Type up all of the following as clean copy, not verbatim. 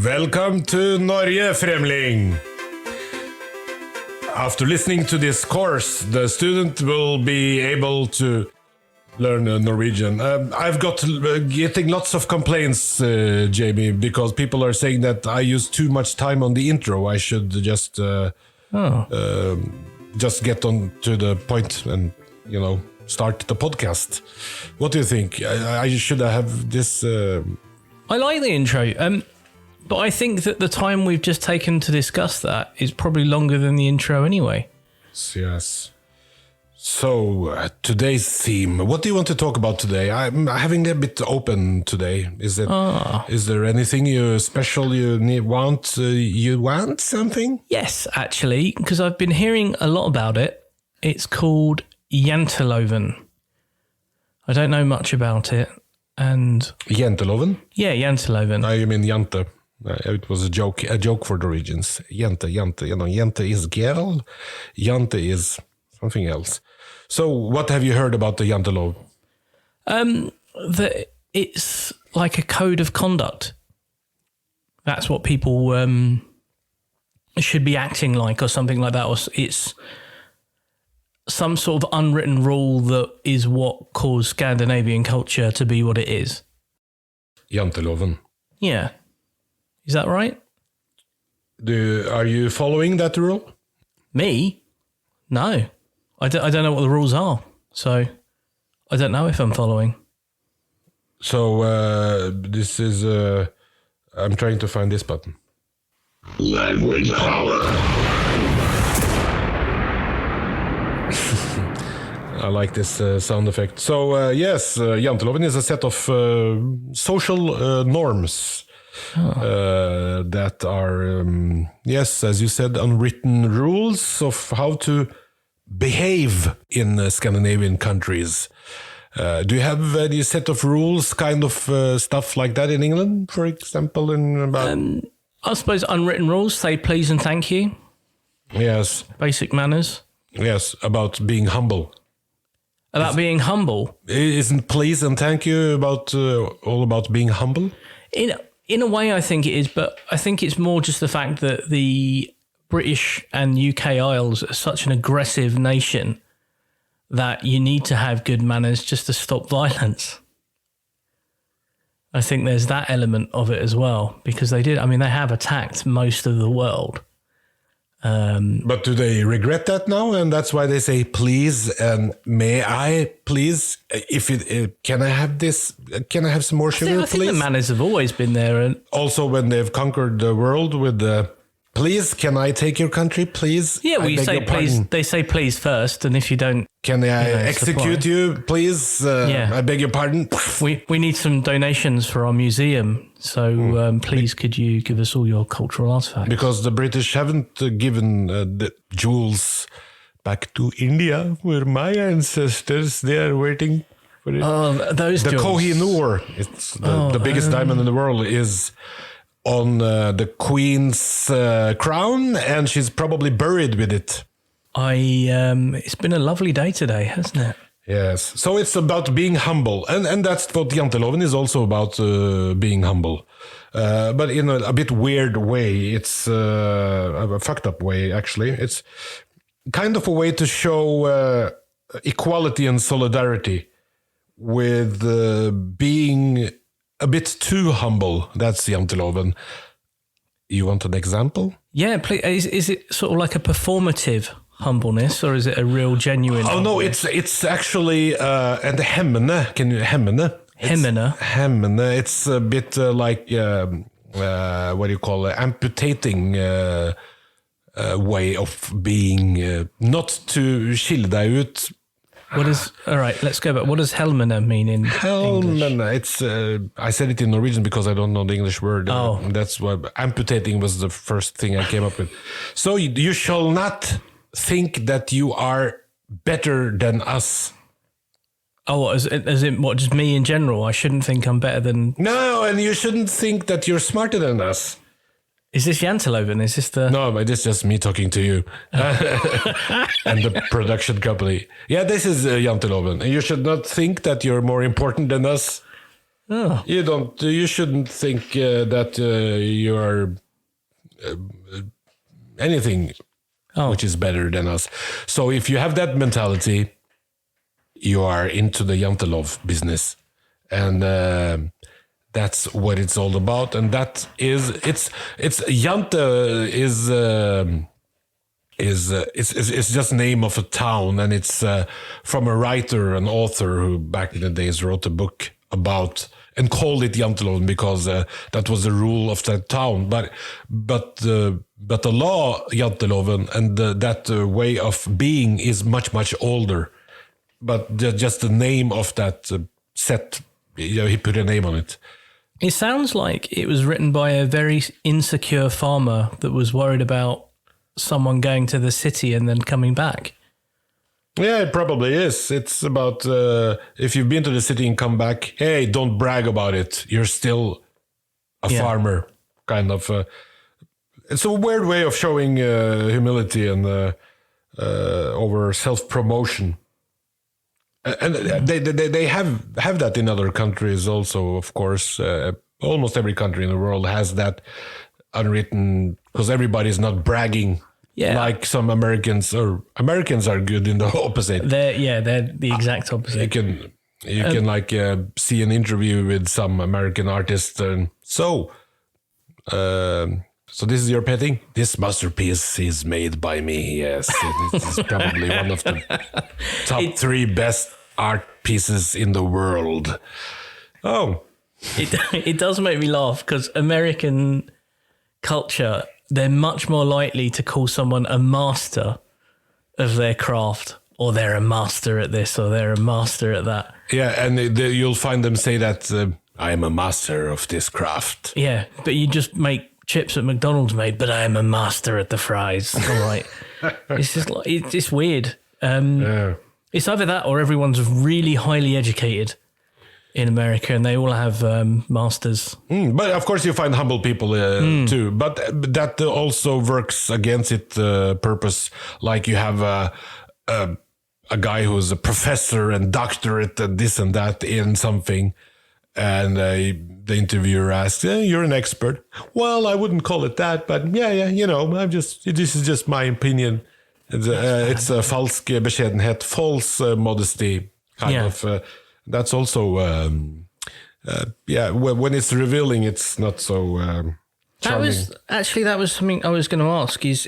Welcome to Norge, Fremling. After listening to this course, the student will be able to learn Norwegian. I've got getting lots of complaints, Jamie, because people are saying that I use too much time on the intro. I should just get on to the point and, start the podcast. What do you think? I should have this... I like the intro, but I think that the time we've just taken to discuss that is probably longer than the intro anyway. Yes. So, today's theme. What do you want to talk about today? I'm having a bit open today. Is there anything special you want? You want something? Yes, actually, because I've been hearing a lot about it. It's called Janteloven. I don't know much about it. And Janteloven? Yeah, Janteloven. You mean Jante. It was a joke for the regions. Jante. Jante is girl. Jante is something else. So, what have you heard about the Jante Law? That it's like a code of conduct. That's what people should be acting like, or something like that. Or it's some sort of unwritten rule that is what caused Scandinavian culture to be what it is. Janteloven. Yeah. Is that right? Are you following that rule? Me? No. I don't know what the rules are, so I don't know if I'm following. So this is... I'm trying to find this button. Language power. I like this sound effect. So yes, Janteloven is a set of social norms that are, yes, as you said, unwritten rules of how to behave in Scandinavian countries. Do you have any set of rules, kind of stuff like that in England, for example? I suppose unwritten rules, say please and thank you. Yes. Basic manners. Yes, about being humble. Being humble? Isn't please and thank you all about being humble? In a way, I think it is, but I think it's more just the fact that the British and UK Isles are such an aggressive nation that you need to have good manners just to stop violence. I think there's that element of it as well, because they have attacked most of the world. But do they regret that now? And that's why they say please and may I please? Can I have this? Can I have some more sugar, I think please? the manners have always been there. And also, when they've conquered the world with the please, can I take your country, please? Yeah, we say please. They say please first, and if you don't, can I execute you, please? I beg your pardon. We need some donations for our museum. So please, could you give us all your cultural artifacts? Because the British haven't given the jewels back to India, where my ancestors, they are waiting for it. Those the jewels. Kohinoor, it's the biggest diamond in the world, is on the Queen's crown, and she's probably buried with it. It's been a lovely day today, hasn't it? Yes, so it's about being humble, and that's what Janteloven is also about, being humble, but in a bit weird way. It's a fucked up way, actually. It's kind of a way to show equality and solidarity with being a bit too humble. That's Janteloven. You want an example? Yeah, please. Is it sort of like a performative humbleness, or is it a real genuine? Oh humbleness? no, it's actually and hemmene. Can you hemmene? Hemmene. It's a bit like what do you call it? Amputating way of being, not to skille deg ut. All right, let's go back. What does helmene mean in English? It's I said it in Norwegian because I don't know the English word. That's why amputating was the first thing I came up with. So you shall not think that you are better than us. Oh, as in what, just me in general? I shouldn't think I'm better than... No, and you shouldn't think that you're smarter than us. Is this Janteloven? Is this the... No, but it's just me talking to you. And the production company. Yeah, this is Janteloven. You should not think that you're more important than us. Oh. You shouldn't think that you are anything which is better than us. So if you have that mentality, you are into the Janteloven business, and that's what it's all about. And that is it's Jante it's just the name of a town, and it's from a writer, an author who back in the days wrote a book about and called it Janteloven because that was the rule of that town. But the law Janteloven and that way of being is much older. But just the name of that set, he put a name on it. It sounds like it was written by a very insecure farmer that was worried about someone going to the city and then coming back. Yeah, it probably is. It's about if you've been to the city and come back, hey, don't brag about it. You're still a farmer, kind of. It's a weird way of showing humility and over self-promotion. And they have that in other countries also, of course. Almost every country in the world has that unwritten, because everybody's not bragging. Yeah, like some Americans are good in the opposite. They're the exact opposite. You can like see an interview with some American artist, and so this is your painting. This masterpiece is made by me. Yes, this is probably one of the top 3 best art pieces in the world. Oh, it does make me laugh because American culture, they're much more likely to call someone a master of their craft, or they're a master at this, or they're a master at that. Yeah, and you'll find them say that I'm a master of this craft. Yeah, but you just make chips at McDonald's, mate, but I am a master at the fries. All right. It's just like, it's weird. It's either that or everyone's really highly educated in America, and they all have masters. But of course, you find humble people too. But that also works against its purpose. Like you have a guy who's a professor and doctorate and this and that in something, and the interviewer asks, "You're an expert." Well, I wouldn't call it that, but yeah, this is just my opinion. It's a falsk bescheidenhet, false modesty, kind of. That's also, when it's revealing, it's not so charming. That was something I was going to ask. Is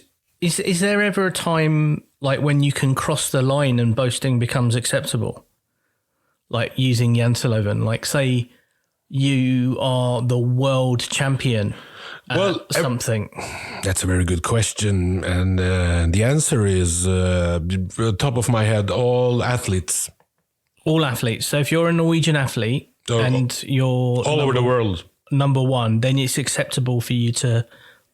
there ever a time like when you can cross the line and boasting becomes acceptable? Like using Janteloven, like say you are the world champion at something. That's a very good question. And the answer is, top of my head, all athletes. All athletes. So if you're a Norwegian athlete and you're all over the world, number 1, then it's acceptable for you to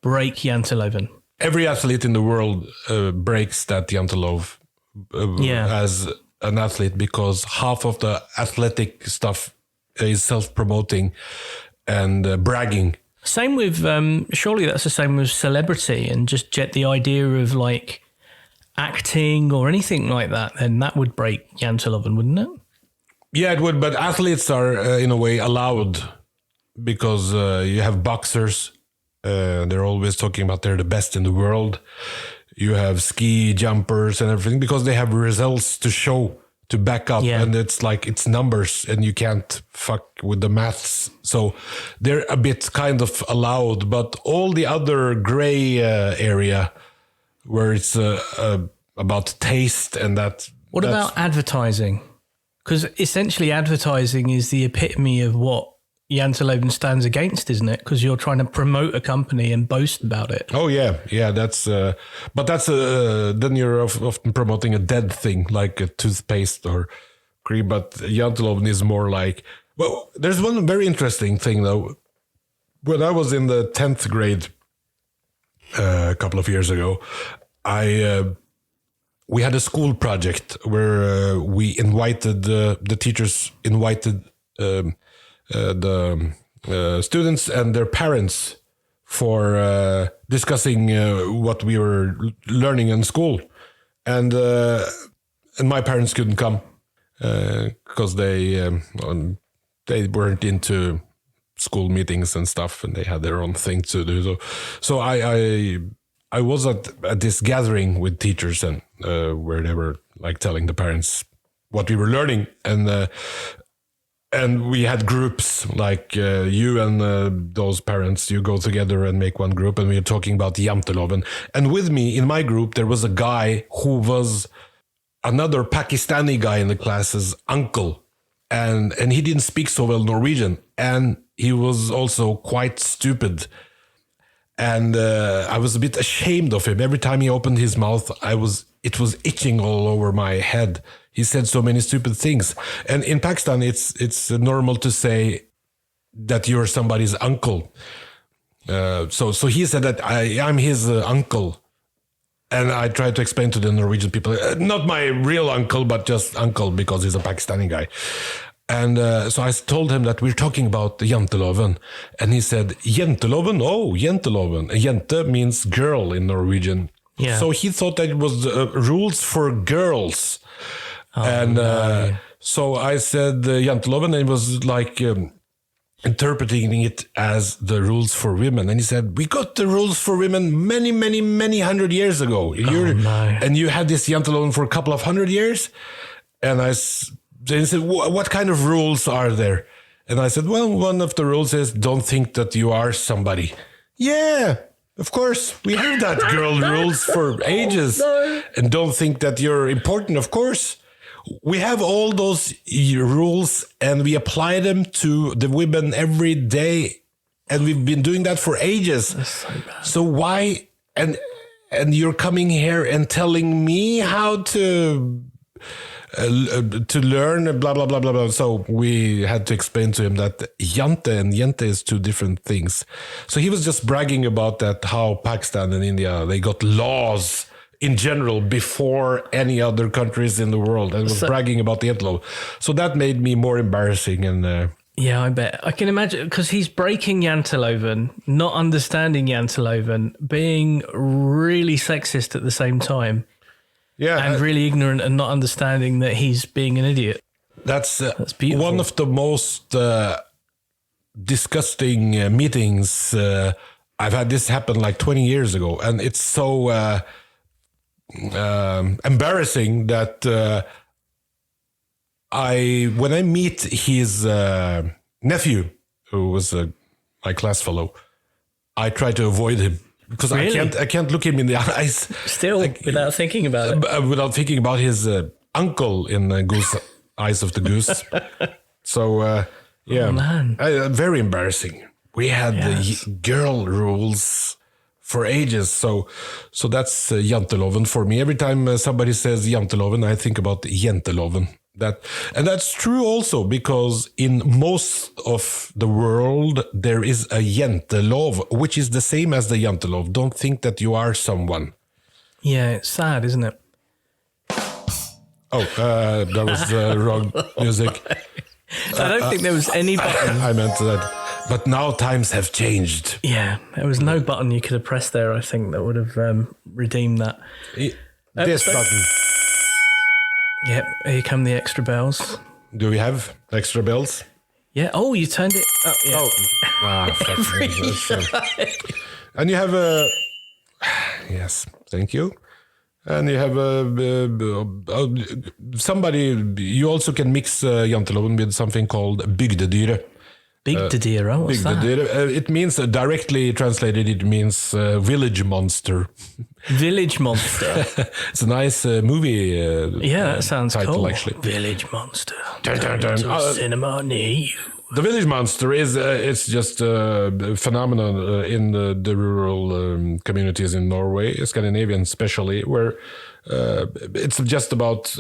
break Janteloven. Every athlete in the world breaks that Janteloven as an athlete, because half of the athletic stuff is self-promoting and bragging. Same with, surely that's the same with celebrity, and just the idea of like acting or anything like that, then that would break Janteloven, wouldn't it? Yeah, it would, but athletes are in a way allowed, because you have boxers, they're always talking about they're the best in the world. You have ski jumpers and everything, because they have results to show, to back up, and it's like it's numbers and you can't fuck with the maths. So they're a bit kind of allowed, but all the other gray area where it's about taste and that. What about advertising? Because essentially advertising is the epitome of what Janteloven stands against, isn't it? Because you're trying to promote a company and boast about it. Oh yeah, that's. But that's then you're often promoting a dead thing like a toothpaste or cream. But Janteloven is more like. Well, there's one very interesting thing though. When I was in the 10th grade a couple of years ago, we had a school project where we invited the teachers invited the students and their parents for discussing what we were learning in school, and my parents couldn't come because they they weren't into school meetings and stuff, and they had their own thing to do. So I was at this gathering with teachers, and where they were like telling the parents what we were learning, and we had groups like you and those parents. You go together and make one group, and we were talking about Janteloven. And with me in my group, there was a guy who was another Pakistani guy in the class's uncle, and he didn't speak so well Norwegian, and he was also quite stupid. And I was a bit ashamed of him. Every time he opened his mouth, it was itching all over my head. He said so many stupid things. And in Pakistan, it's normal to say that you're somebody's uncle. So he said that I'm his uncle. And I tried to explain to the Norwegian people, not my real uncle, but just uncle because he's a Pakistani guy. And so I told him that we're talking about the Janteloven. And he said, Janteloven? Oh, Janteloven. Jente means girl in Norwegian. Yeah. So he thought that it was rules for girls. No. So I said Janteloven, and it was like interpreting it as the rules for women. And he said, we got the rules for women many, many, many 100 years ago. And you had this Janteloven for a couple of 100 years? And then he said, what kind of rules are there? And I said, well, one of the rules is don't think that you are somebody. Yeah, of course. We have that girl rules for ages. No. And don't think that you're important, of course. We have all those rules and we apply them to the women every day. And we've been doing that for ages. That's so bad. So why? And you're coming here and telling me how to learn, blah, blah, blah, blah, blah. So we had to explain to him that Jante and Jente is two different things. So he was just bragging about that, how Pakistan and India, they got laws in general before any other countries in the world, and was bragging about the Janteloven. So that made me more embarrassing. And yeah, I bet. I can imagine, because he's breaking Janteloven, not understanding Janteloven, being really sexist at the same time. Yeah, and really ignorant and not understanding that he's being an idiot. That's beautiful. One of the most disgusting meetings. I've had this happen like 20 years ago, and it's so embarrassing that when I meet his nephew, who was my class fellow, I try to avoid him. Because really? I can't look him in the eyes. Still, without thinking about it. Without thinking about his uncle in the goose eyes of the goose. So, yeah. Oh, man. Very embarrassing. We had the girl rules for ages. So that's Janteloven for me. Every time somebody says Janteloven, I think about Janteloven. And that's true also, because in most of the world there is a Jante Law, which is the same as the Jante Law. Don't think that you are someone. Yeah, it's sad, isn't it? Oh, that was wrong music. I don't think there was any button. I meant that. But now times have changed. Yeah, there was no button you could have pressed there, I think, that would have redeemed that. This button. Yep, here come the extra bells. Do we have extra bells? Yeah. Oh, you turned it up. Yeah. And you have a... Yes, thank you. And you have somebody... You also can mix Janteloven with something called bygdedyret. Bygdedyret, what's that? It means, directly translated, it means village monster. Village monster. It's a nice movie. Yeah, that sounds title, cool. Actually. Village monster. Cinema near you. The village monster is it's just a phenomenon in the rural communities in Norway, Scandinavian especially, where it's just about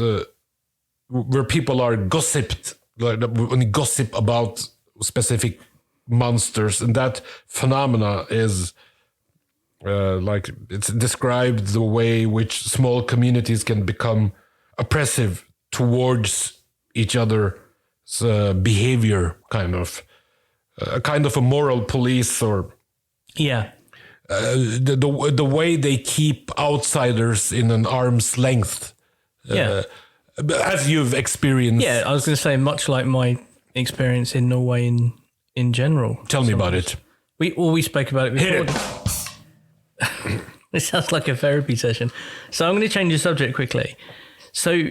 where people are gossiped, when you gossip about specific monsters, and that phenomena is like it's described the way which small communities can become oppressive towards each other's behavior, kind of a moral police, or the way they keep outsiders in an arm's length. As you've experienced. Yeah, I was going to say, much like my experience in Norway in general. Tell me about it. We spoke about it before. It sounds like a therapy session. So I'm going to change the subject quickly. So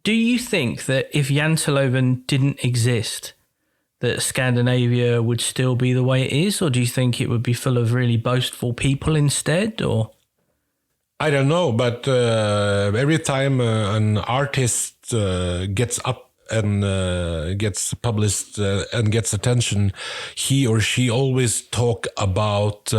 do you think that if Janteloven didn't exist, that Scandinavia would still be the way it is? Or do you think it would be full of really boastful people instead? Or I don't know, but every time an artist gets up and gets published and gets attention, he or she always talk about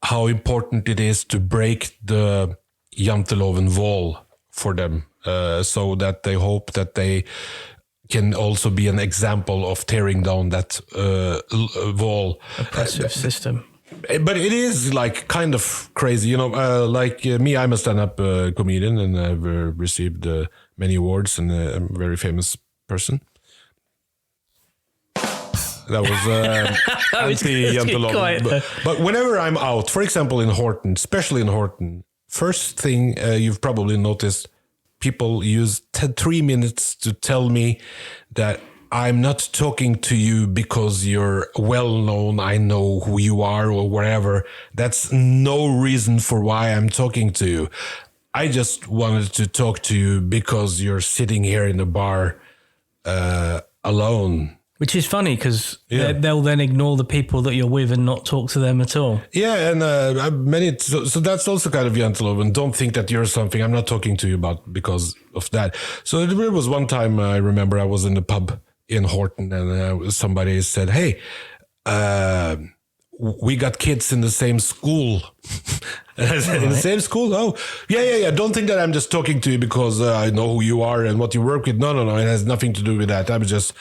how important it is to break the Janteloven wall for them, so that they hope that they can also be an example of tearing down that wall. oppressive system? But it is like kind of crazy, you know. Like me, I'm a stand-up comedian, and I've received many awards, and I'm a very famous person. That was anti-Janteloven. But whenever I'm out, for example in Horten, especially in Horten, first thing you've probably noticed, people use 3 minutes to tell me that I'm not talking to you because you're well known, I know who you are or whatever. That's no reason for why I'm talking to you. I just wanted to talk to you because you're sitting here in the bar alone. Which is funny because they'll then ignore the people that you're with and not talk to them at all. Yeah, and so that's also kind of Janteloven. Don't think that you're something I'm not talking to you about because of that. So there was one time I remember I was in the pub in Horten, and somebody said, "Hey, we got kids in the same school." And I said, "In the same school? Oh, yeah. Don't think that I'm just talking to you because I know who you are and what you work with. No. It has nothing to do with that. I'm just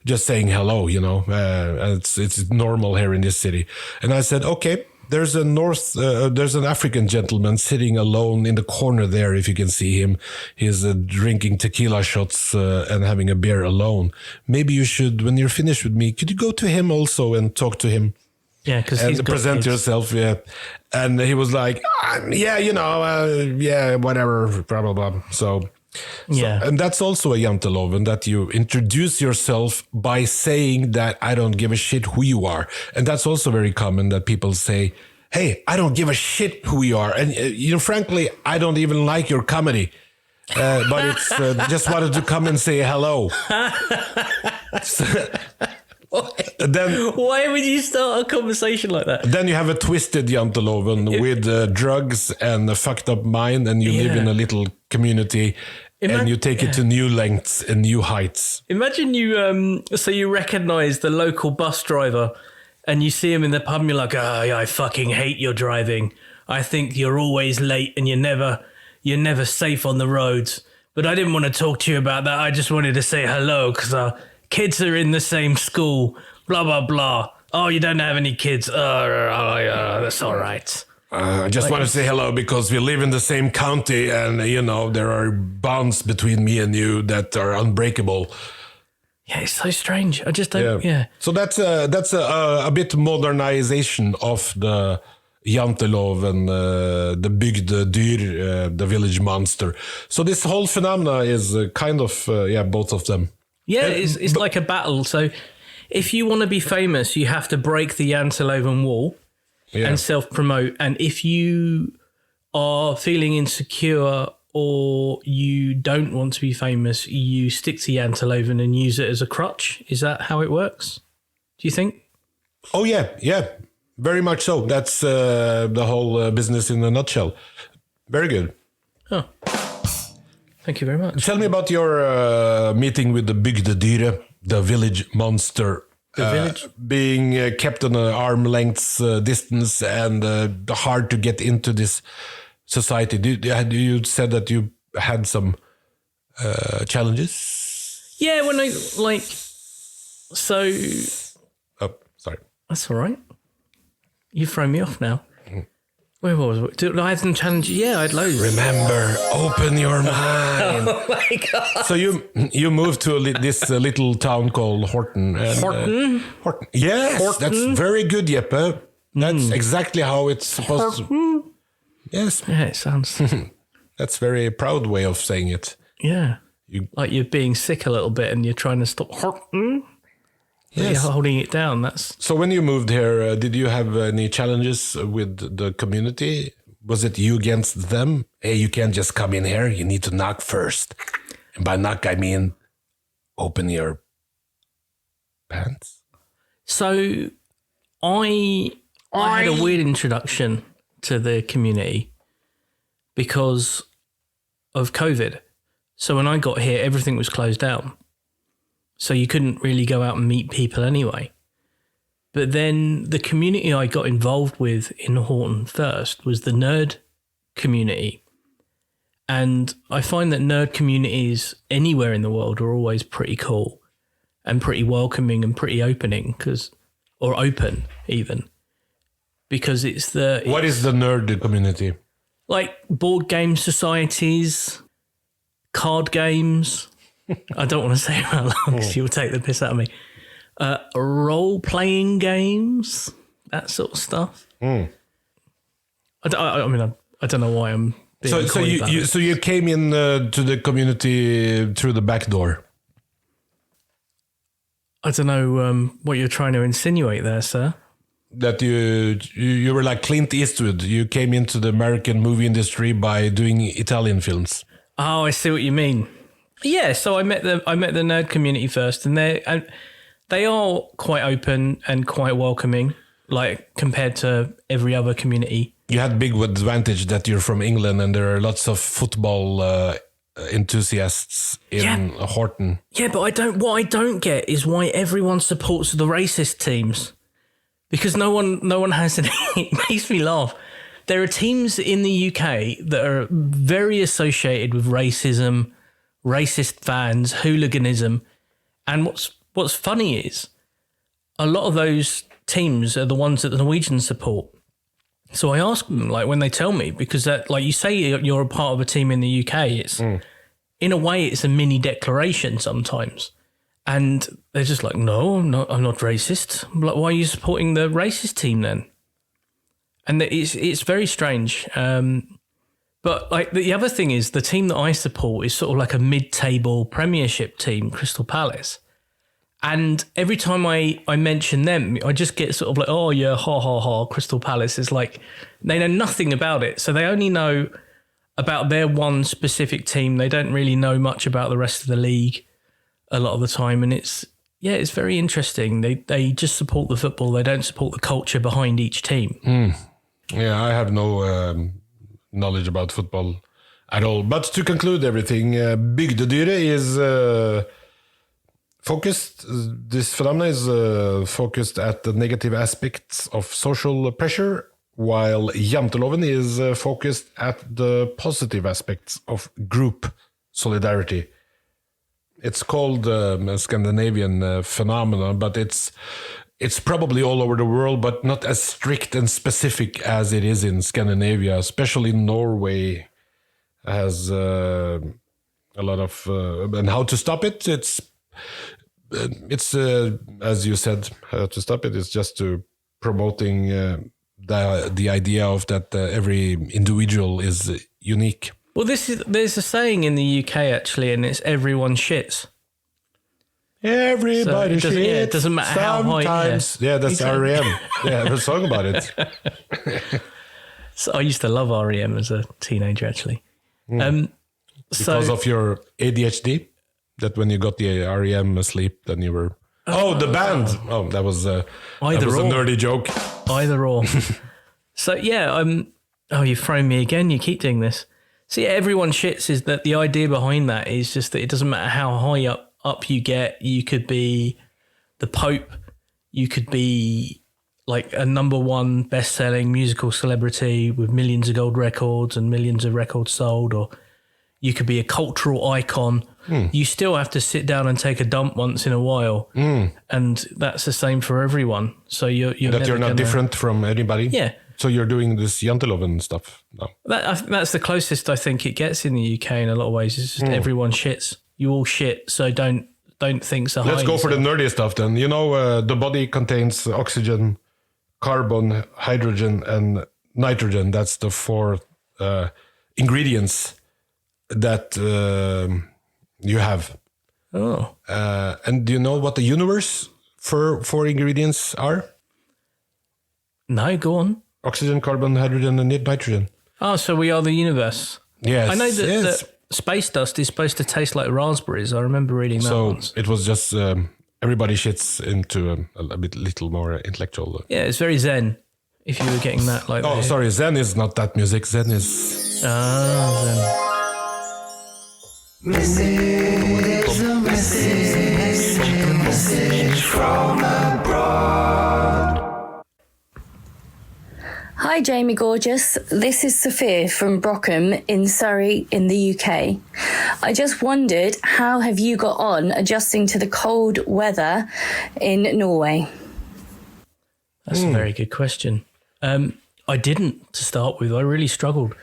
saying hello, you know. It's normal here in this city." And I said, "Okay, there's an African gentleman sitting alone in the corner there. If you can see him, he's drinking tequila shots and having a beer alone. Maybe you should, when you're finished with me, could you go to him also and talk to him?" Yeah, because he's present yourself, yeah. And he was like, "Yeah, you know, yeah, whatever, blah blah blah." So, and that's also a Janteloven, that you introduce yourself by saying that I don't give a shit who you are, and that's also very common that people say, "Hey, I don't give a shit who you are," and you know, frankly, I don't even like your comedy. But it's just wanted to come and say hello. Then, why would you start a conversation like that? Then you have a twisted Janteloven with drugs and a fucked up mind, and you live in a little community, and you take it to new lengths and new heights. Imagine you you recognize the local bus driver, and you see him in the pub, and you're like, "I fucking hate your driving. I think you're always late, and you're never safe on the roads. But I didn't want to talk to you about that. I just wanted to say hello because kids are in the same school, blah, blah, blah. Oh, you don't have any kids. That's all right. I just want to say hello because we live in the same county, and, you know, there are bonds between me and you that are unbreakable." Yeah, it's so strange. I just don't, So that's a bit modernization of the Janteloven, the bygde dyr, the village monster. So this whole phenomena is kind of, both of them. Yeah, it's like a battle. So if you want to be famous, you have to break the Janteloven wall and self-promote. And if you are feeling insecure or you don't want to be famous, you stick to Janteloven and use it as a crutch. Is that how it works? Do you think? Oh, yeah. Very much so. That's the whole business in a nutshell. Very good. Oh. Thank you very much. Tell me about your meeting with the bygde dyr, the village monster. The village? Being kept on an arm length's distance and hard to get into this society. You said that you had some challenges? Yeah, when I, Oh, sorry. That's all right. You throw me off now. Where was it? Did I have some challenges? Yeah, I had loads. Remember, open your mind. Oh my God. So you moved to this little town called Horten. Horten? Horten. Yes, Horten. That's very good, Jeppe. That's exactly how it's supposed to. Yes. Yeah, it sounds. That's a very proud way of saying it. Yeah. Like you're being sick a little bit and you're trying to stop. Yes. You're holding it down. So when you moved here, did you have any challenges with the community? Was it you against them? Hey, you can't just come in here. You need to knock first. And by knock, I mean open your pants. So I had a weird introduction to the community because of COVID. So when I got here, everything was closed down. So you couldn't really go out and meet people anyway. But then the community I got involved with in Horton first was the nerd community. And I find that nerd communities anywhere in the world are always pretty cool and pretty welcoming and pretty open even. Because What is the nerd community? Like board game societies, card games. I don't want to say how long because you'll take the piss out of me. Role-playing games, that sort of stuff. I don't know why I'm being coy about it. So you came in to the community through the back door. I don't know what you're trying to insinuate there, sir. That you were like Clint Eastwood. You came into the American movie industry by doing Italian films. Oh, I see what you mean. Yeah, so I met the nerd community first, and they are quite open and quite welcoming, like compared to every other community. You had big advantage that you're from England, and there are lots of football enthusiasts in Horton. Yeah, but what I don't get is why everyone supports the racist teams, because no one has any. It makes me laugh. There are teams in the UK that are very associated with racism, racist fans, hooliganism, and what's funny is a lot of those teams are the ones that the Norwegians support. So I ask them, like when they tell me, because that, like you say, you're a part of a team in the UK. It's in a way it's a mini declaration sometimes, and they're just like, no, I'm not racist. I'm like, why are you supporting the racist team then? And it's very strange. But like the other thing is the team that I support is sort of like a mid-table Premiership team, Crystal Palace. And every time I mention them, I just get sort of like, oh yeah, ha ha ha, Crystal Palace is like, they know nothing about it. So they only know about their one specific team. They don't really know much about the rest of the league a lot of the time. And it's very interesting. They just support the football. They don't support the culture behind each team. Yeah, I have no knowledge about football at all. But to conclude everything, Bygdedyret is focused. This phenomenon is focused at the negative aspects of social pressure, while Janteloven is focused at the positive aspects of group solidarity. It's called a Scandinavian phenomenon, but it's probably all over the world, but not as strict and specific as it is in Scandinavia. Especially Norway has a lot of and how to stop it. It's as you said, how to stop it is just to promoting the idea of that every individual is unique. Well, there's a saying in the UK actually, and it's everyone shits. Everybody shits. Yeah, it doesn't matter how high. Yeah, that's exactly. REM. Yeah, I have a song about it. So I used to love REM as a teenager, actually. Because of your ADHD, that when you got the REM asleep, then you were. Oh, the band. Oh, that was a nerdy joke. Either or. So yeah, oh, you've thrown me again. You keep doing this. So yeah, everyone shits is that the idea behind that is just that it doesn't matter how high up you get. You could be the Pope. You could be like a #1 best-selling musical celebrity with millions of gold records and millions of records sold, or you could be a cultural icon. You still have to sit down and take a dump once in a while, and that's the same for everyone. So you're not different from anybody. Yeah. So you're doing this Janteloven stuff now. That's the closest I think it gets in the UK in a lot of ways. It's just everyone shits. You all shit, so don't think so high. Let's go for the nerdy stuff then. You know, the body contains oxygen, carbon, hydrogen, and nitrogen. That's the 4 ingredients that You have. Oh. And do you know what the universe for 4 ingredients are? No, go on. Oxygen, carbon, hydrogen, and nitrogen. Oh, so we are the universe. Yes. I know that space dust is supposed to taste like raspberries. I remember reading that once. It was just everybody shits into a little more intellectual. Yeah, it's very zen. If you were getting that like... Oh, sorry, Zen is not that music. Zen is... Zen. Message from abroad. Hi Jamie Gorgeous, this is Sophia from Brockham in Surrey in the UK. I just wondered, how have you got on adjusting to the cold weather in Norway? That's a very good question. I didn't, to start with. I really struggled.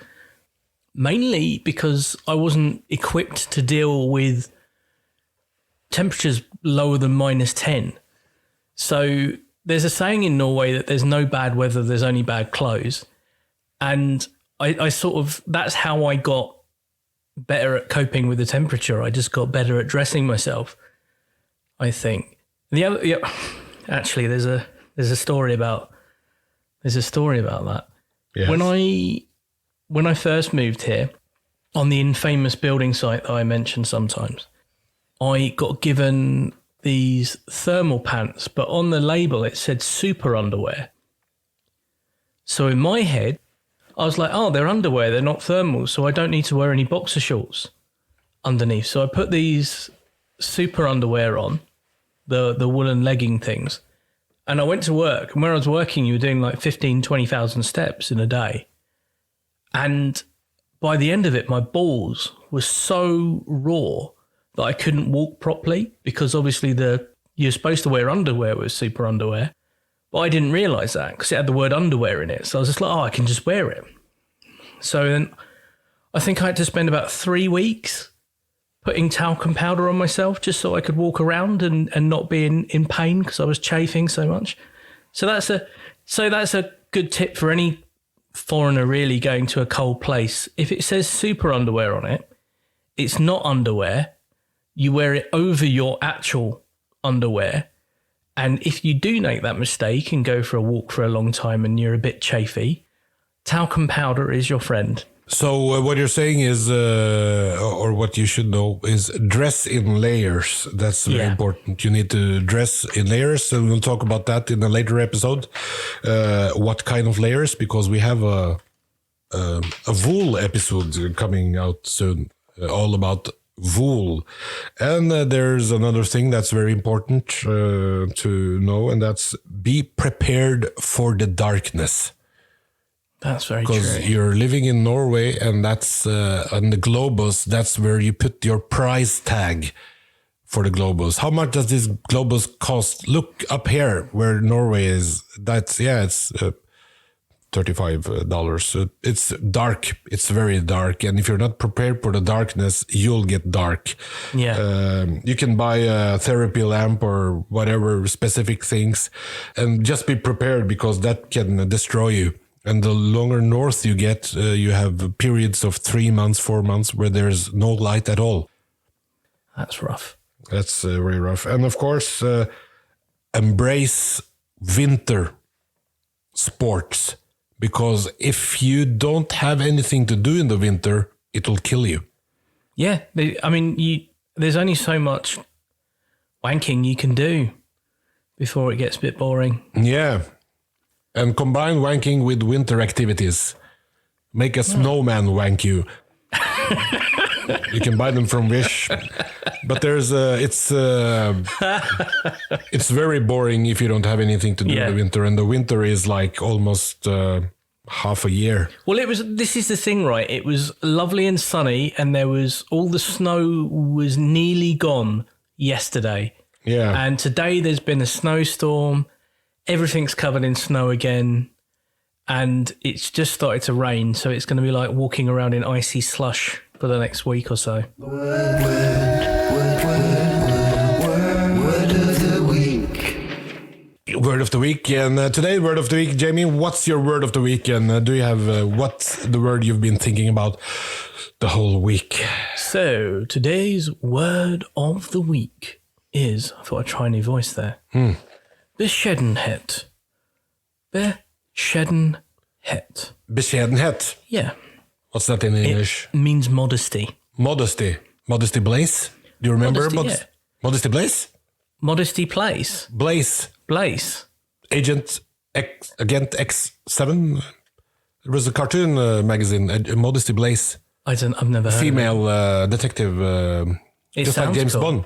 Mainly because I wasn't equipped to deal with temperatures lower than -10. So there's a saying in Norway that there's no bad weather, there's only bad clothes. And I sort of, that's how I got better at coping with the temperature. I just got better at dressing myself, I think. Actually, there's a story about that. Yes. When I first moved here, on the infamous building site that I mention sometimes, I got given these thermal pants, but on the label it said super underwear. So in my head, I was like, oh, they're underwear, they're not thermals, so I don't need to wear any boxer shorts underneath. So I put these super underwear on, the woolen legging things, and I went to work. And when I was working, you were doing like 15, 20,000 steps in a day. And by the end of it, my balls were so raw that I couldn't walk properly, because obviously you're supposed to wear underwear with super underwear. But I didn't realise that because it had the word underwear in it. So I was just like, oh, I can just wear it. So then I think I had to spend about 3 weeks putting talcum powder on myself just so I could walk around and not be in pain because I was chafing so much. So that's a good tip for any foreigner really going to a cold place. If it says super underwear on it, it's not underwear. You wear it over your actual underwear. And if you do make that mistake and go for a walk for a long time and you're a bit chafy, talcum powder is your friend. So what you're saying is, or what you should know, is dress in layers. That's very important. You need to dress in layers, and we'll talk about that in a later episode. What kind of layers? Because we have a wool episode coming out soon, all about wool. And there's another thing that's very important to know, and that's be prepared for the darkness. That's very true. Because you're living in Norway, and that's on the Globus, that's where you put your price tag for the Globus. How much does this Globus cost? Look up here where Norway is. It's $35. It's dark. It's very dark. And if you're not prepared for the darkness, you'll get dark. Yeah. You can buy a therapy lamp or whatever specific things, and just be prepared, because that can destroy you. And the longer north you get, you have periods of 3 months, 4 months where there's no light at all. That's rough. That's very rough. And of course, embrace winter sports, because if you don't have anything to do in the winter, it will kill you. Yeah. I mean, there's only so much wanking you can do before it gets a bit boring. Yeah. And combine wanking with winter activities. Make a snowman wank you. You can buy them from Wish. But there's it's very boring if you don't have anything to do in the winter. And the winter is like almost half a year. Well, this is the thing, right? It was lovely and sunny, and all the snow was nearly gone yesterday. Yeah. And today there's been a snowstorm. Everything's covered in snow again, and it's just started to rain, so it's going to be like walking around in icy slush for the next week or so. Word of the week. Word of the week. And today, word of the week, Jamie, what's your word of the week? And do you have what's the word you've been thinking about the whole week? So, today's word of the week is, I thought I'd try a new voice there. Bescheidenhet. Bescheidenhet. Bescheidenhet. Yeah. What's that in English? It means modesty. Modesty. Modesty Blaze? Do you remember? Modesty, Modesty Blaze? Modesty Place. Blaze. Blaze. Agent X7. It was a cartoon magazine, Modesty Blaze. I've never heard Female detective, just like James cool. Bond.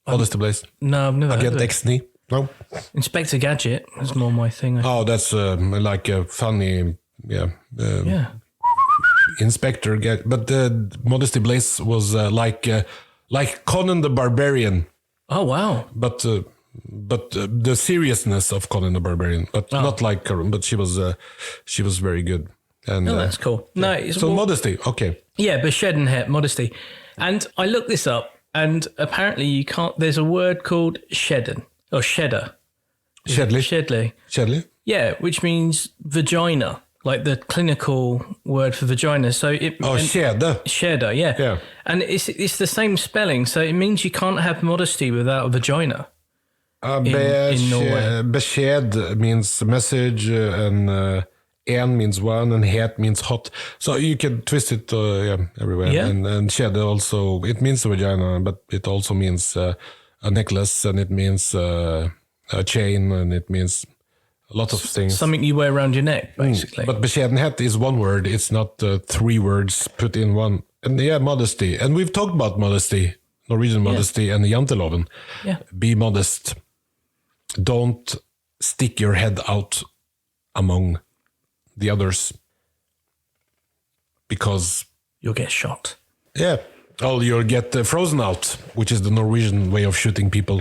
Modesty Blaze. No, I've never Agent heard of it. X-Ni. No? Inspector Gadget is more my thing. Oh, that's like a funny, Yeah. Inspector Gadget. But Modesty Blaze was like Conan the Barbarian. Oh, wow. But the seriousness of Conan the Barbarian, but not like her. But she was very good. And Oh, that's cool. No, it's so modesty. Okay. Yeah, bescheidenhet, modesty. And I looked this up, and apparently you can't. There's a word called sheden or shedder. Shedley. Shedley. Yeah, which means vagina, like the clinical word for vagina. So it. Shedder. Shedder, yeah. Yeah. And it's the same spelling, so it means you can't have modesty without a vagina. In Norway. Besked means message, and en means one, and het means hot. So you can twist it everywhere. Yeah. And shed also, it means vagina, but it also means a necklace, and it means a chain, and it means a lot of things. Something you wear around your neck, basically. But bescheidenhet is one word. It's not 3 words put in one. And modesty. And we've talked about modesty, Norwegian modesty, and the Janteloven. Yeah. Be modest. Don't stick your head out among the others, because You'll get shot. you'll get frozen out, which is the Norwegian way of shooting people.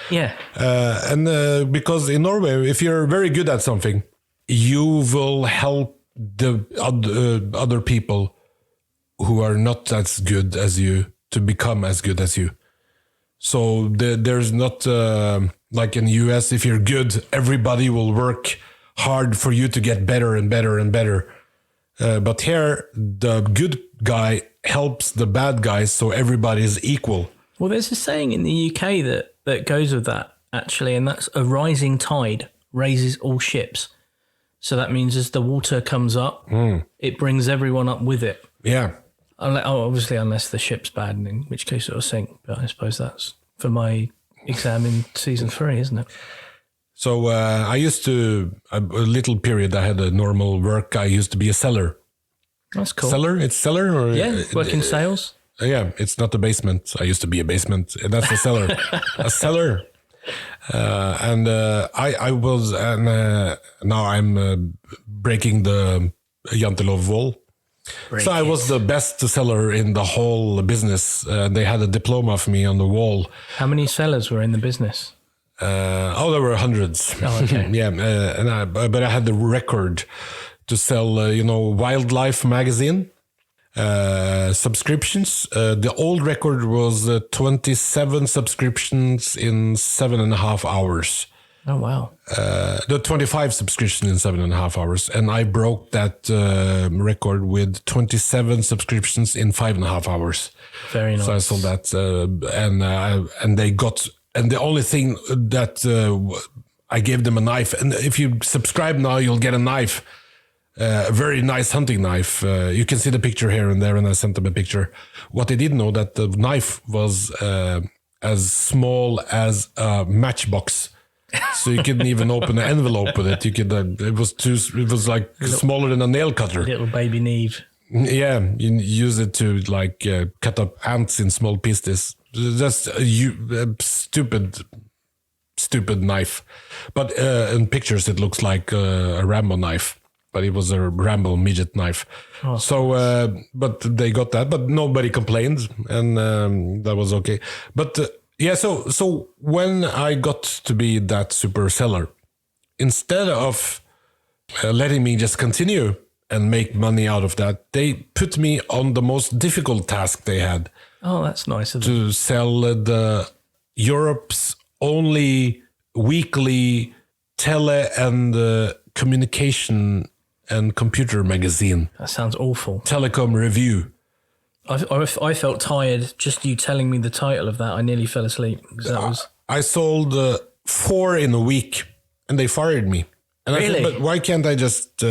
Yeah. And because in Norway, if you're very good at something, you will help the other people who are not as good as you to become as good as you. So there's not like in the US, if you're good, everybody will work hard for you to get better and better and better. But here, the good guy helps the bad guys, so everybody is equal. Well, there's a saying in the UK that goes with that, actually, and that's a rising tide raises all ships. So that means as the water comes up, it brings everyone up with it. Yeah. Obviously, unless the ship's bad, in which case it'll sink. But I suppose that's for my exam in season 3, isn't it? So I used to, a little period I had a normal work. I used to be a seller. That's cool. Seller? It's seller? Or, Yeah, work in sales. Yeah, it's not a basement. I used to be a basement. That's a seller. A seller. And I was, and now I'm breaking the Janteloven wall. So I was the best seller in the whole business. They had a diploma for me on the wall. How many sellers were in the business? There were hundreds. Oh, okay. Yeah, but I had the record to sell, Wildlife magazine subscriptions. The old record was 27 subscriptions in 7.5 hours. Oh, wow. The 25 subscriptions in 7.5 hours, and I broke that record with 27 subscriptions in 5.5 hours. Very nice. So I sold that, and they got. And the only thing that I gave them a knife, and if you subscribe now, you'll get a knife, a very nice hunting knife. You can see the picture here and there, and I sent them a picture. What they didn't know that the knife was as small as a matchbox. So you couldn't even open an envelope with it. You could. It was like smaller than a nail cutter. Little baby Neve. Yeah, you use it to like cut up ants in small pieces. Just a stupid knife. But in pictures it looks like a Rambo knife. But it was a Rambo midget knife. Oh. So, but they got that. But nobody complained, and that was okay. But so when I got to be that super seller, instead of letting me just continue and make money out of that, they put me on the most difficult task they had. Oh, that's nice of them. To sell the Europe's only weekly tele and communication and computer magazine. That sounds awful. Telecom Review. I felt tired just you telling me the title of that. I nearly fell asleep because that was. I sold 4 in a week, and they fired me. And Really? I thought, but why can't I just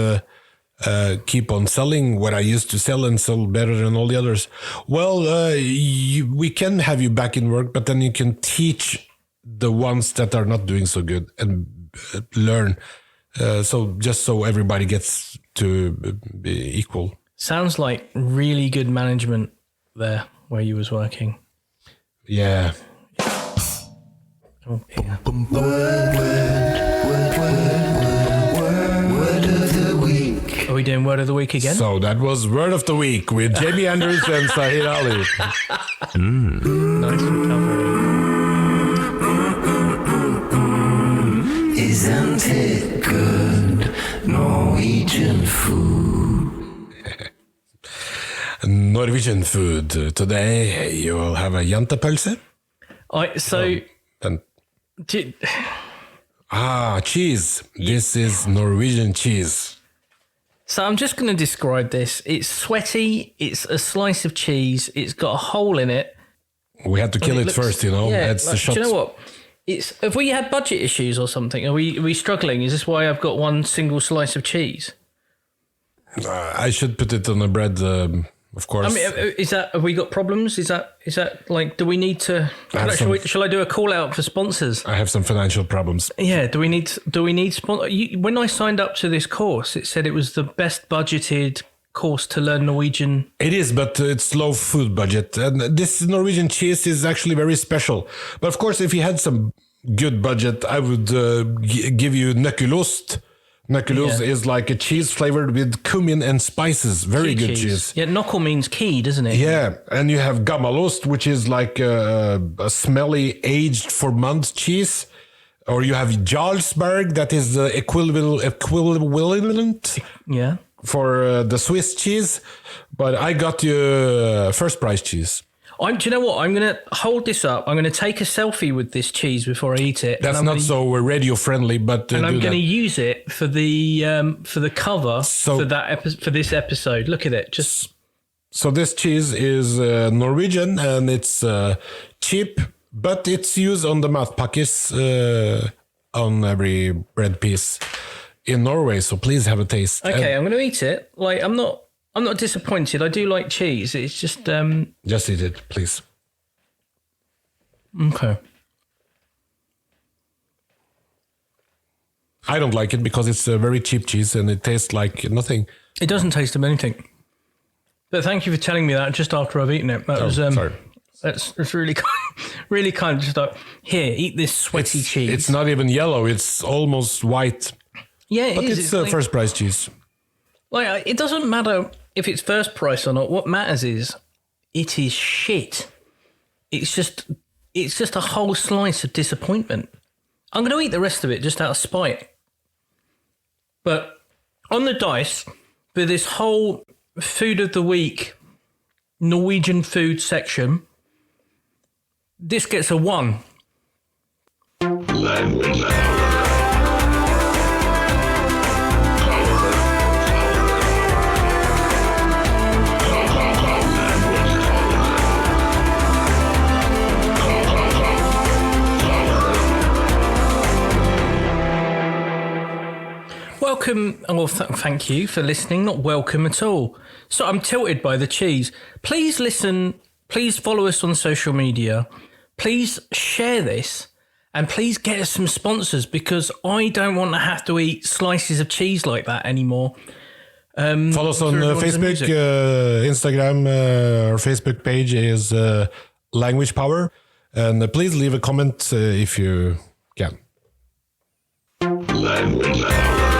keep on selling what I used to sell and sell better than all the others? Well, we can have you back in work, but then you can teach the ones that are not doing so good and learn. So just so everybody gets to be equal. Sounds like really good management there where you was working. Yeah. Oh, yeah. Word of the week. Are we doing word of the week again? So that was Word of the Week with Jamie Andrews and Sahid Ali. Nice recovery. Isn't it good? Norwegian food. Norwegian food. Today you will have a jantepølse. Cheese. This is Norwegian cheese. So I'm just going to describe this. It's sweaty. It's a slice of cheese. It's got a hole in it. We had to kill it looks- first, you know. Yeah, That's the shot. do you know what? Have we had budget issues or something? Are we struggling? Is this why I've got one single slice of cheese? I should put it on a bread, of course. I mean, have we got problems? Is that like, do we need to, shall I do a call out for sponsors? I have some financial problems. Yeah. Do we need when I signed up to this course, it said it was the best budgeted course to learn Norwegian. It is, but it's low food budget. And this Norwegian cheese is actually very special. But of course, if you had some good budget, I would give you nøkkelost. Nøkkelost is like a cheese flavored with cumin and spices. Very good cheese. Yeah, knuckle means key, doesn't it? Yeah, and you have gammalost, which is like a smelly, aged for months cheese. Or you have Jarlsberg, that is the equivalent Yeah. for the Swiss cheese. But I got you first price cheese. Do you know what? I'm going to hold this up. I'm going to take a selfie with this cheese before I eat it. That's not so radio friendly, but and I'm going to use it for the cover So- for this episode. Look at it. So this cheese is Norwegian and it's cheap, but it's used on the matpakkes on every bread piece in Norway. So please have a taste. Okay, I'm going to eat it. Like I'm not disappointed. I do like cheese. It's just Just eat it, please. okay. I don't like it because it's a very cheap cheese and it tastes like nothing. It doesn't taste of anything. But thank you for telling me that just after I've eaten it. That was sorry. That's really really kind. Just like, here, eat this sweaty cheese. It's not even yellow. It's almost white. Yeah, it But is. it's like, first price cheese. like it doesn't matter if it's first price or not. What matters is it is shit. It's just a whole slice of disappointment. I'm going to eat the rest of it just out of spite. But on the dice for this whole food of the week Norwegian food section, this gets a 1. Language Welcome, well, thank you for listening. Not welcome at all. So I'm tilted by the cheese. Please listen. Please follow us on social media. Please share this. And please get us some sponsors because I don't want to have to eat slices of cheese like that anymore. Follow us on everyone's Facebook, music. Instagram. Our Facebook page is Language Power. And please leave a comment if you can. Language Power.